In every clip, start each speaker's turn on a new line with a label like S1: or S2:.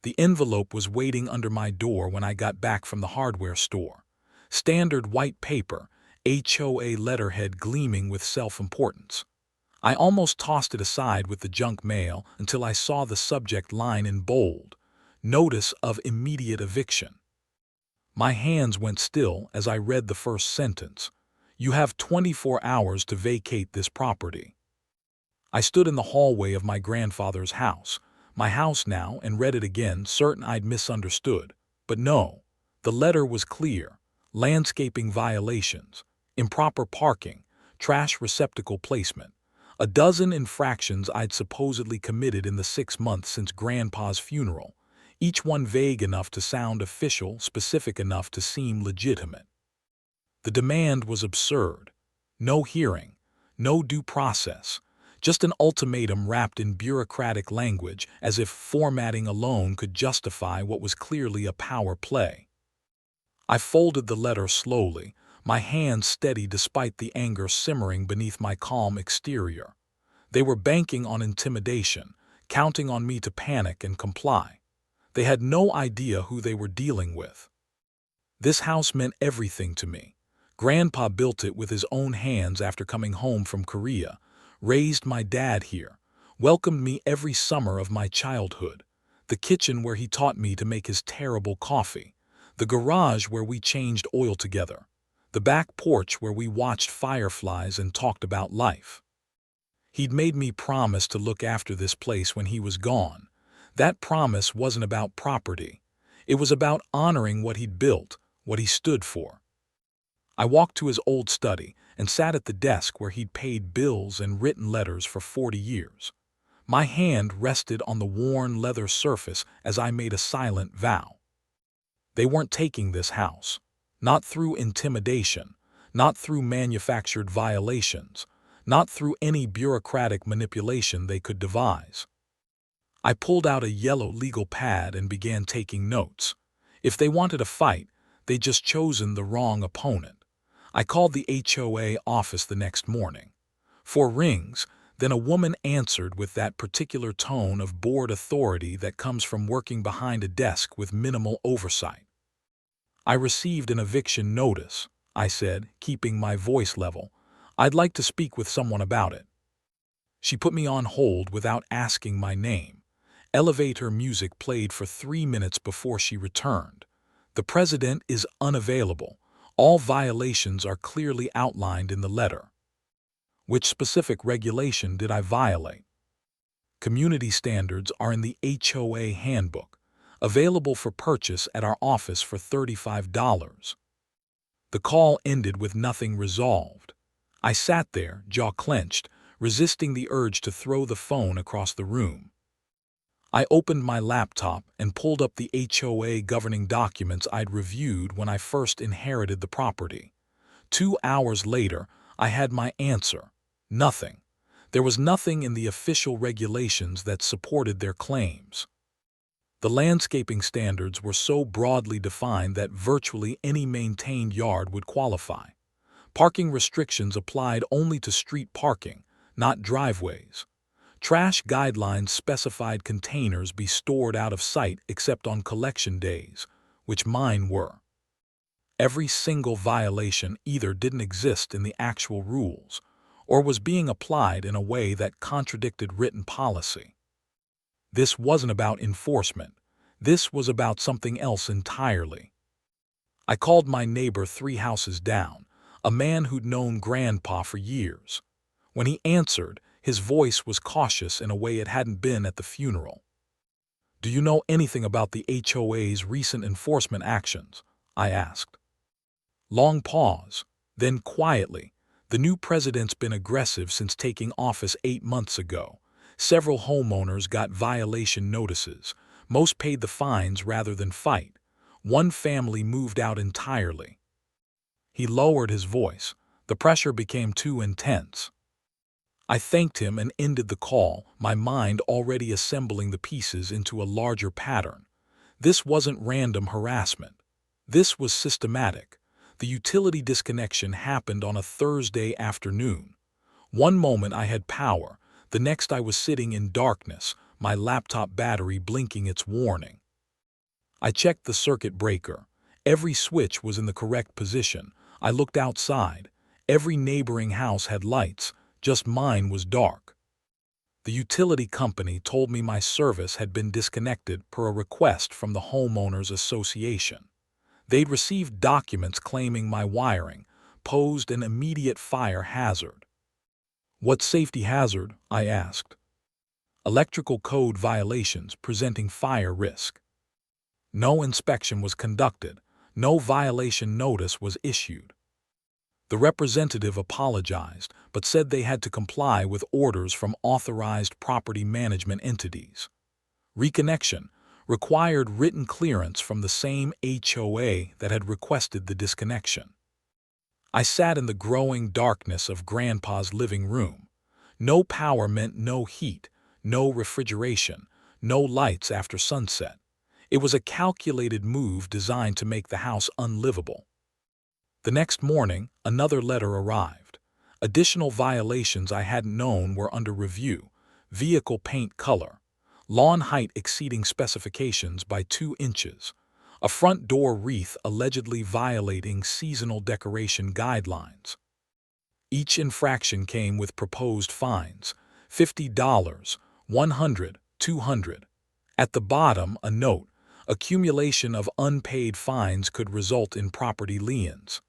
S1: The envelope was waiting under my door when I got back from the hardware store. Standard white paper, HOA letterhead gleaming with self-importance. I almost tossed it aside with the junk mail until I saw the subject line in bold, "Notice of immediate eviction." My hands went still as I read the first sentence. "You have 24 hours to vacate this property." I stood in the hallway of my grandfather's house, my house now, and read it again, certain I'd misunderstood. But no, the letter was clear. Landscaping violations, improper parking, trash receptacle placement. A dozen infractions I'd supposedly committed in the 6 months since Grandpa's funeral, each one vague enough to sound official, specific enough to seem legitimate. The demand was absurd. No hearing, no due process, just an ultimatum wrapped in bureaucratic language, as if formatting alone could justify what was clearly a power play. I folded the letter slowly, my hands steady despite the anger simmering beneath my calm exterior. They were banking on intimidation, counting on me to panic and comply. They had no idea who they were dealing with. This house meant everything to me. Grandpa built it with his own hands after coming home from Korea, raised my dad here, welcomed me every summer of my childhood, the kitchen where he taught me to make his terrible coffee, the garage where we changed oil together, the back porch where we watched fireflies and talked about life. He'd made me promise to look after this place when he was gone. That promise wasn't about property. It was about honoring what he'd built, what he stood for. I walked to his old study and sat at the desk where he'd paid bills and written letters for 40 years. My hand rested on the worn leather surface as I made a silent vow. They weren't taking this house. Not through intimidation, not through manufactured violations, not through any bureaucratic manipulation they could devise. I pulled out a yellow legal pad and began taking notes. If they wanted a fight, they'd just chosen the wrong opponent. I called the HOA office the next morning. 4 rings, then a woman answered with that particular tone of bored authority that comes from working behind a desk with minimal oversight. "I received an eviction notice," I said, keeping my voice level. "I'd like to speak with someone about it." She put me on hold without asking my name. Elevator music played for 3 minutes before she returned. "The president is unavailable. All violations are clearly outlined in the letter." Which specific regulation did I violate? Community standards are in the HOA handbook, available for purchase at our office for $35. The call ended with nothing resolved. I sat there, jaw clenched, resisting the urge to throw the phone across the room. I opened my laptop and pulled up the HOA governing documents I'd reviewed when I first inherited the property. 2 hours later, I had my answer. Nothing. There was nothing in the official regulations that supported their claims. The landscaping standards were so broadly defined that virtually any maintained yard would qualify. Parking restrictions applied only to street parking, not driveways. Trash guidelines specified containers be stored out of sight except on collection days, which mine were. Every single violation either didn't exist in the actual rules, or was being applied in a way that contradicted written policy. This wasn't about enforcement. This was about something else entirely. I called my neighbor 3 houses down, a man who'd known Grandpa for years. When he answered, his voice was cautious in a way it hadn't been at the funeral. "Do you know anything about the HOA's recent enforcement actions?" I asked. Long pause, then quietly, "The new president's been aggressive since taking office 8 months ago. Several homeowners got violation notices. Most paid the fines rather than fight. One family moved out entirely." He lowered his voice. The pressure became too intense. I thanked him and ended the call, my mind already assembling the pieces into a larger pattern. This wasn't random harassment. This was systematic. The utility disconnection happened on a Thursday afternoon. One moment I had power, the next I was sitting in darkness, my laptop battery blinking its warning. I checked the circuit breaker. Every switch was in the correct position. I looked outside. Every neighboring house had lights, just mine was dark. The utility company told me my service had been disconnected per a request from the homeowners association. They'd received documents claiming my wiring posed an immediate fire hazard. What safety hazard? I asked. Electrical code violations presenting fire risk. No inspection was conducted. No violation notice was issued. The representative apologized, but said they had to comply with orders from authorized property management entities. Reconnection required written clearance from the same HOA that had requested the disconnection. I sat in the growing darkness of Grandpa's living room. No power meant no heat, no refrigeration, no lights after sunset. It was a calculated move designed to make the house unlivable. The next morning, another letter arrived. Additional violations I hadn't known were under review: vehicle paint color, lawn height exceeding specifications by 2 inches, a front door wreath allegedly violating seasonal decoration guidelines. Each infraction came with proposed fines: $50, $100, $200. At the bottom, a note: accumulation of unpaid fines could result in property liens.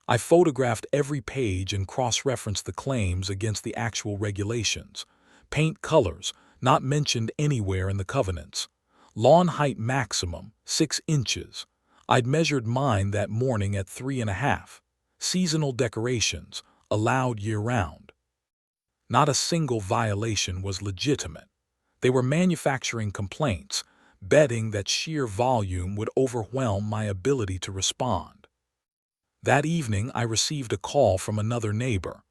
S1: I photographed every page and cross-referenced the claims against the actual regulations. Paint colors, not mentioned anywhere in the covenants. Lawn height maximum, 6 inches. I'd measured mine that morning at 3.5. Seasonal decorations, allowed year-round. Not a single violation was legitimate. They were manufacturing complaints, betting that sheer volume would overwhelm my ability to respond. That evening, I received a call from another neighbor.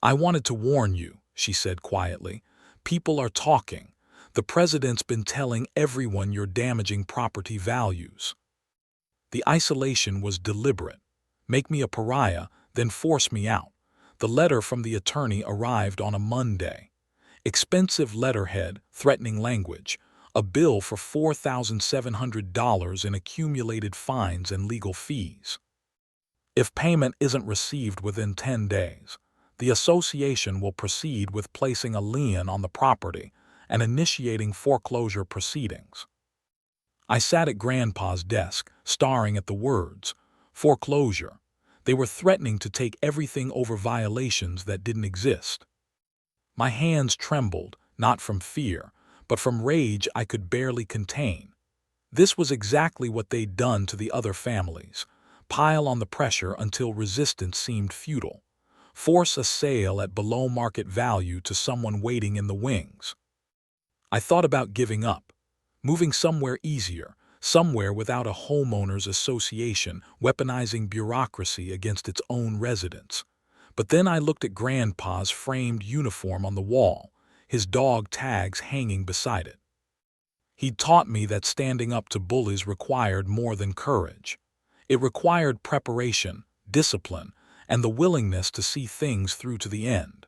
S1: "I wanted to warn you," she said quietly. "People are talking. The president's been telling everyone you're damaging property values." The isolation was deliberate. Make me a pariah, then force me out. The letter from the attorney arrived on a Monday. Expensive letterhead, threatening language, a bill for $4,700 in accumulated fines and legal fees. If payment isn't received within 10 days, the association will proceed with placing a lien on the property and initiating foreclosure proceedings. I sat at Grandpa's desk, staring at the words, foreclosure. They were threatening to take everything over violations that didn't exist. My hands trembled, not from fear, but from rage I could barely contain. This was exactly what they'd done to the other families: pile on the pressure until resistance seemed futile, force a sale at below market value to someone waiting in the wings. I thought about giving up, moving somewhere easier, somewhere without a homeowners association weaponizing bureaucracy against its own residents. But then I looked at Grandpa's framed uniform on the wall, his dog tags hanging beside it. He'd taught me that standing up to bullies required more than courage. It required preparation, discipline, and the willingness to see things through to the end.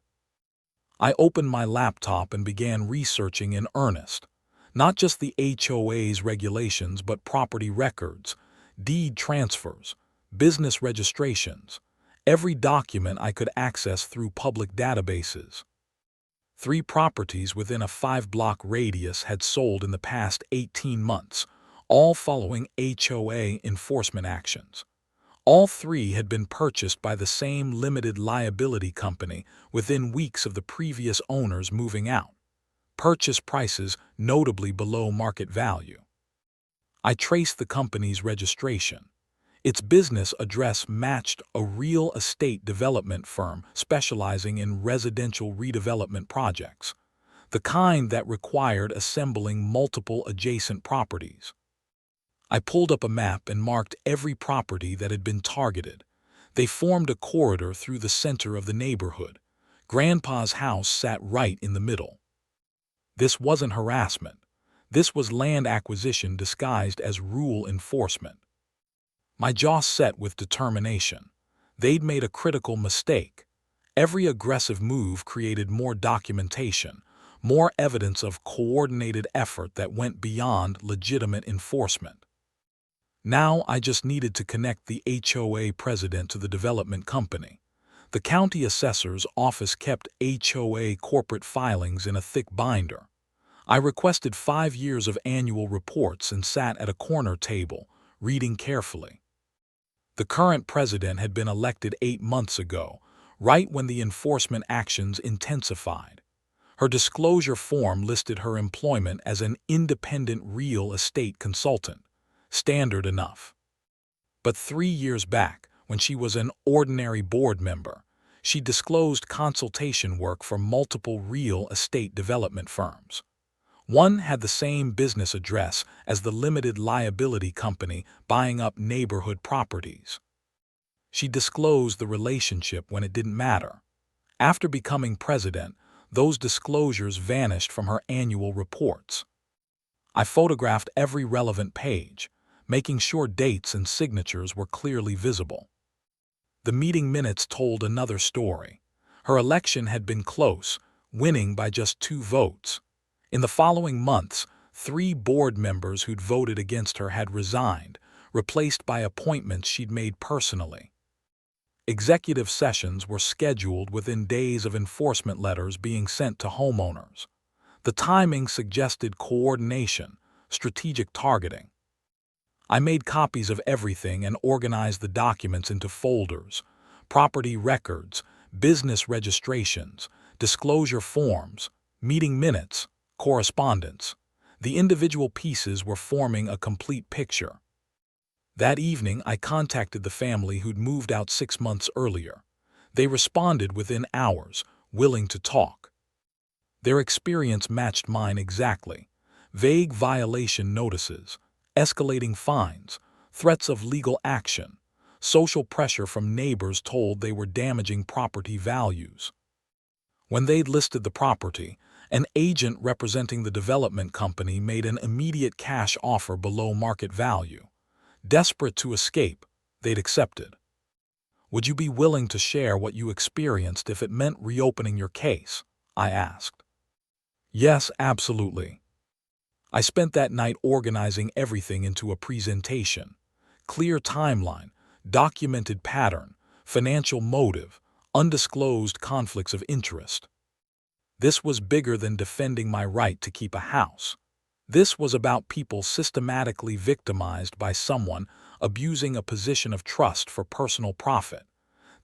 S1: I opened my laptop and began researching in earnest. Not just the HOA's regulations, but property records, deed transfers, business registrations, every document I could access through public databases. 3 properties within a 5-block radius had sold in the past 18 months, all following HOA enforcement actions. All 3 had been purchased by the same limited liability company within weeks of the previous owners moving out. Purchase prices notably below market value. I traced the company's registration. Its business address matched a real estate development firm specializing in residential redevelopment projects, the kind that required assembling multiple adjacent properties. I pulled up a map and marked every property that had been targeted. They formed a corridor through the center of the neighborhood. Grandpa's house sat right in the middle. This wasn't harassment. This was land acquisition disguised as rule enforcement. My jaw set with determination. They'd made a critical mistake. Every aggressive move created more documentation, more evidence of coordinated effort that went beyond legitimate enforcement. Now I just needed to connect the HOA president to the development company. The county assessor's office kept HOA corporate filings in a thick binder. I requested 5 years of annual reports and sat at a corner table, reading carefully. The current president had been elected 8 months ago, right when the enforcement actions intensified. Her disclosure form listed her employment as an independent real estate consultant. Standard enough. But 3 years back, when she was an ordinary board member, she disclosed consultation work for multiple real estate development firms. One had the same business address as the limited liability company buying up neighborhood properties. She disclosed the relationship when it didn't matter. After becoming president, those disclosures vanished from her annual reports. I photographed every relevant page, making sure dates and signatures were clearly visible. The meeting minutes told another story. Her election had been close, winning by just 2 votes. In the following months, 3 board members who'd voted against her had resigned, replaced by appointments she'd made personally. Executive sessions were scheduled within days of enforcement letters being sent to homeowners. The timing suggested coordination, strategic targeting. I made copies of everything and organized the documents into folders: property records, business registrations, disclosure forms, meeting minutes, correspondence. The individual pieces were forming a complete picture. That evening, I contacted the family who'd moved out 6 months earlier. They responded within hours, willing to talk. Their experience matched mine exactly. Vague violation notices, escalating fines, threats of legal action, social pressure from neighbors told they were damaging property values. When they'd listed the property, an agent representing the development company made an immediate cash offer below market value. Desperate to escape, they'd accepted. "Would you be willing to share what you experienced if it meant reopening your case?" I asked. "Yes, absolutely." I spent that night organizing everything into a presentation. Clear timeline, documented pattern, financial motive, undisclosed conflicts of interest. This was bigger than defending my right to keep a house. This was about people systematically victimized by someone abusing a position of trust for personal profit.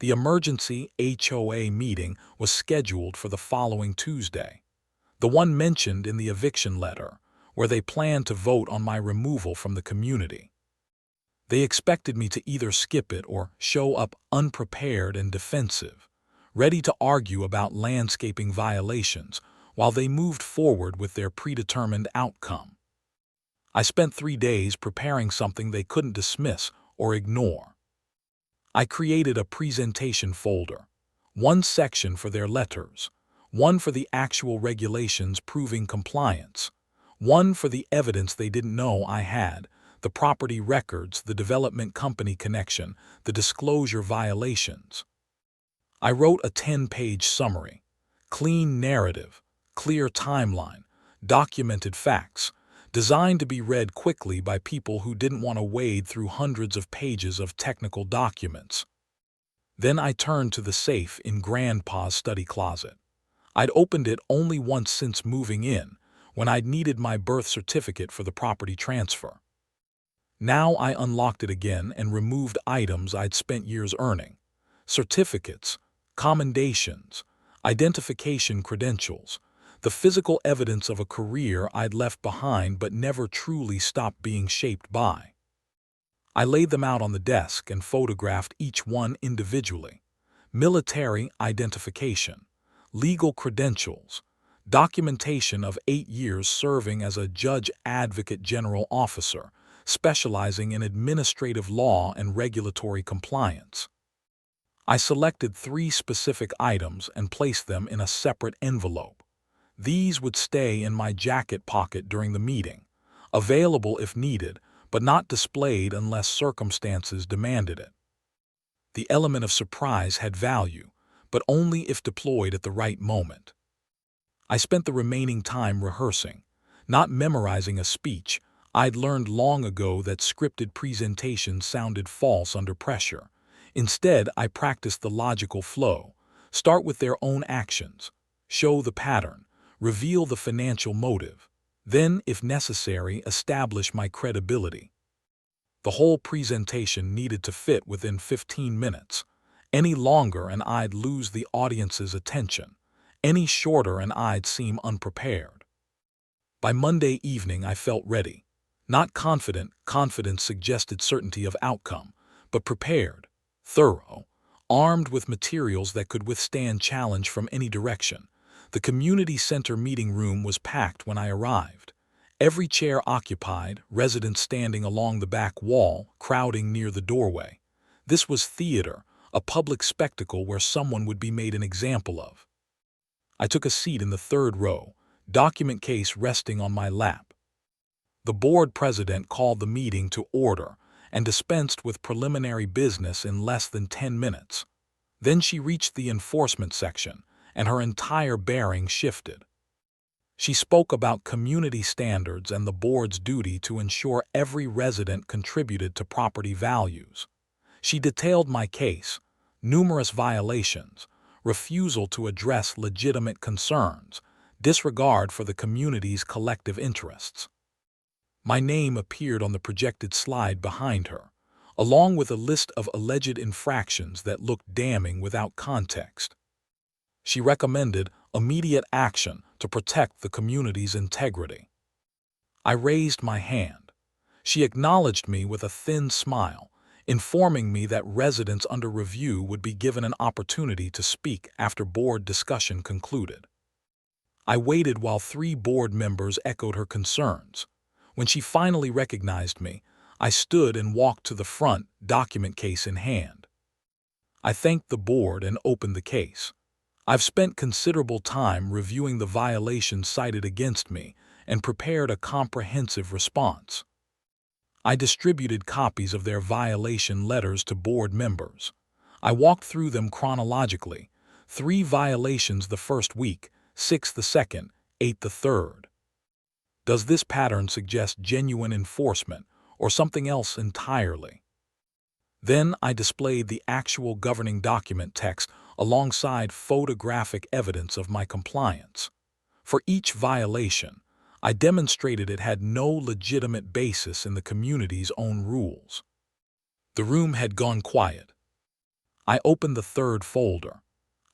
S1: The emergency HOA meeting was scheduled for the following Tuesday, the one mentioned in the eviction letter, where they planned to vote on my removal from the community. They expected me to either skip it or show up unprepared and defensive, ready to argue about landscaping violations while they moved forward with their predetermined outcome. I spent 3 days preparing something they couldn't dismiss or ignore. I created a presentation folder, one section for their letters, one for the actual regulations proving compliance, one for the evidence they didn't know I had, the property records, the development company connection, the disclosure violations. I wrote a 10-page summary, clean narrative, clear timeline, documented facts, designed to be read quickly by people who didn't want to wade through hundreds of pages of technical documents. Then I turned to the safe in Grandpa's study closet. I'd opened it only once since moving in, when I'd needed my birth certificate for the property transfer. Now I unlocked it again and removed items I'd spent years earning: certificates, commendations, identification credentials, the physical evidence of a career I'd left behind but never truly stopped being shaped by. I laid them out on the desk and photographed each one individually: military identification, legal credentials, documentation of 8 years serving as a judge advocate general officer, specializing in administrative law and regulatory compliance. I selected 3 specific items and placed them in a separate envelope. These would stay in my jacket pocket during the meeting, available if needed, but not displayed unless circumstances demanded it. The element of surprise had value, but only if deployed at the right moment. I spent the remaining time rehearsing, not memorizing a speech. I'd learned long ago that scripted presentations sounded false under pressure. Instead, I practiced the logical flow. Start with their own actions. Show the pattern. Reveal the financial motive. Then, if necessary, establish my credibility. The whole presentation needed to fit within 15 minutes. Any longer and I'd lose the audience's attention. Any shorter and I'd seem unprepared. By Monday evening, I felt ready. Not confident, confidence suggested certainty of outcome, but prepared, thorough, armed with materials that could withstand challenge from any direction. The community center meeting room was packed when I arrived. Every chair occupied, residents standing along the back wall, crowding near the doorway. This was theater, a public spectacle where someone would be made an example of. I took a seat in the third row, document case resting on my lap. The board president called the meeting to order and dispensed with preliminary business in less than 10 minutes. Then she reached the enforcement section, and her entire bearing shifted. She spoke about community standards and the board's duty to ensure every resident contributed to property values. She detailed my case, numerous violations, refusal to address legitimate concerns, disregard for the community's collective interests. My name appeared on the projected slide behind her, along with a list of alleged infractions that looked damning without context. She recommended immediate action to protect the community's integrity. I raised my hand. She acknowledged me with a thin smile, informing me that residents under review would be given an opportunity to speak after board discussion concluded. I waited while 3 board members echoed her concerns. When she finally recognized me, I stood and walked to the front, document case in hand. I thanked the board and opened the case. I've spent considerable time reviewing the violations cited against me and prepared a comprehensive response. I distributed copies of their violation letters to board members. I walked through them chronologically: 3 violations the first week, 6 the second, 8 the third. Does this pattern suggest genuine enforcement or something else entirely? Then I displayed the actual governing document text alongside photographic evidence of my compliance. For each violation, I demonstrated it had no legitimate basis in the community's own rules. The room had gone quiet. I opened the third folder.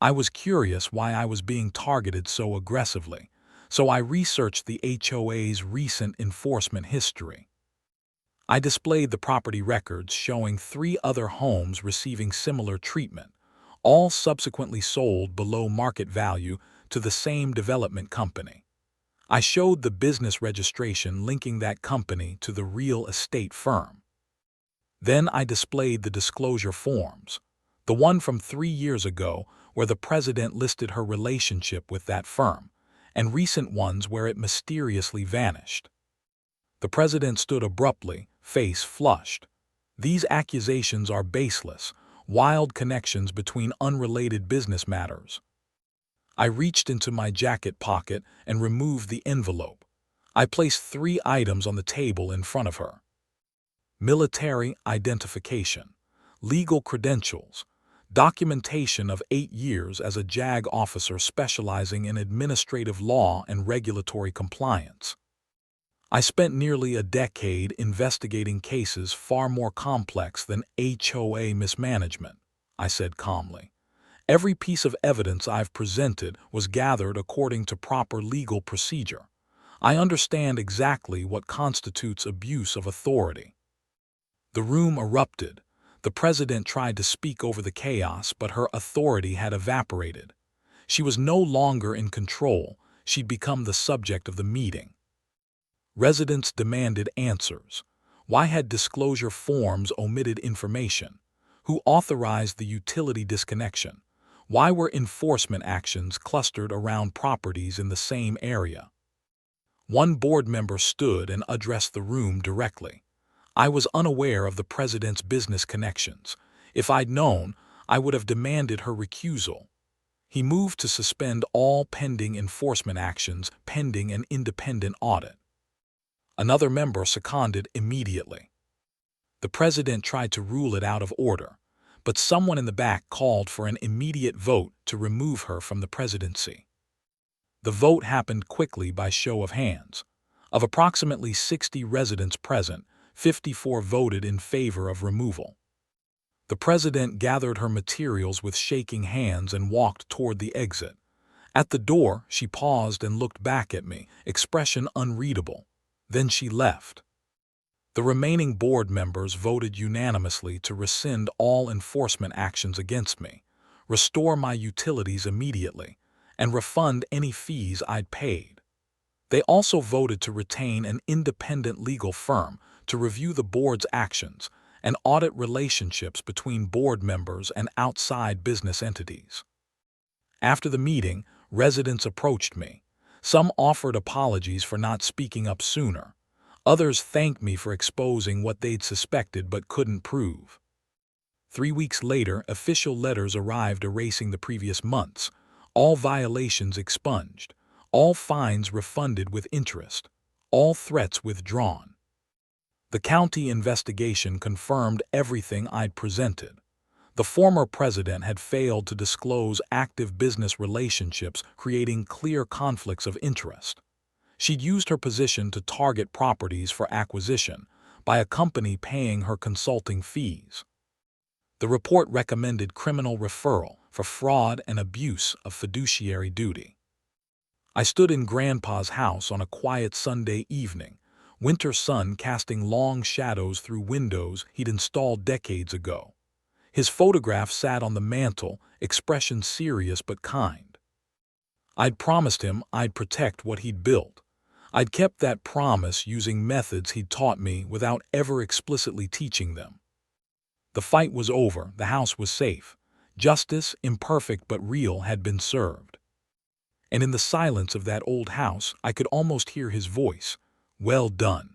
S1: I was curious why I was being targeted so aggressively, so I researched the HOA's recent enforcement history. I displayed the property records showing 3 other homes receiving similar treatment, all subsequently sold below market value to the same development company. I showed the business registration linking that company to the real estate firm. Then I displayed the disclosure forms, the one from 3 years ago where the president listed her relationship with that firm, and recent ones where it mysteriously vanished. The president stood abruptly, face flushed. These accusations are baseless, wild connections between unrelated business matters. I reached into my jacket pocket and removed the envelope. I placed 3 items on the table in front of her: military identification, legal credentials, documentation of 8 years as a JAG officer specializing in administrative law and regulatory compliance. I spent nearly a decade investigating cases far more complex than HOA mismanagement, I said calmly. Every piece of evidence I've presented was gathered according to proper legal procedure. I understand exactly what constitutes abuse of authority. The room erupted. The president tried to speak over the chaos, but her authority had evaporated. She was no longer in control. She'd become the subject of the meeting. Residents demanded answers. Why had disclosure forms omitted information? Who authorized the utility disconnection? Why were enforcement actions clustered around properties in the same area? One board member stood and addressed the room directly. I was unaware of the president's business connections. If I'd known, I would have demanded her recusal. He moved to suspend all pending enforcement actions pending an independent audit. Another member seconded immediately. The president tried to rule it out of order, but someone in the back called for an immediate vote to remove her from the presidency. The vote happened quickly by show of hands. Of approximately 60 residents present, 54 voted in favor of removal. The president gathered her materials with shaking hands and walked toward the exit. At the door, she paused and looked back at me, expression unreadable. Then she left. The remaining board members voted unanimously to rescind all enforcement actions against me, restore my utilities immediately, and refund any fees I'd paid. They also voted to retain an independent legal firm to review the board's actions and audit relationships between board members and outside business entities. After the meeting, residents approached me. Some offered apologies for not speaking up sooner. Others thanked me for exposing what they'd suspected but couldn't prove. 3 weeks later, official letters arrived erasing the previous months, all violations expunged, all fines refunded with interest, all threats withdrawn. The county investigation confirmed everything I'd presented. The former president had failed to disclose active business relationships, creating clear conflicts of interest. She'd used her position to target properties for acquisition by a company paying her consulting fees. The report recommended criminal referral for fraud and abuse of fiduciary duty. I stood in Grandpa's house on a quiet Sunday evening, winter sun casting long shadows through windows he'd installed decades ago. His photograph sat on the mantel, expression serious but kind. I'd promised him I'd protect what he'd built. I'd kept that promise using methods he'd taught me without ever explicitly teaching them. The fight was over, the house was safe. Justice, imperfect but real, had been served. And in the silence of that old house, I could almost hear his voice. Well done.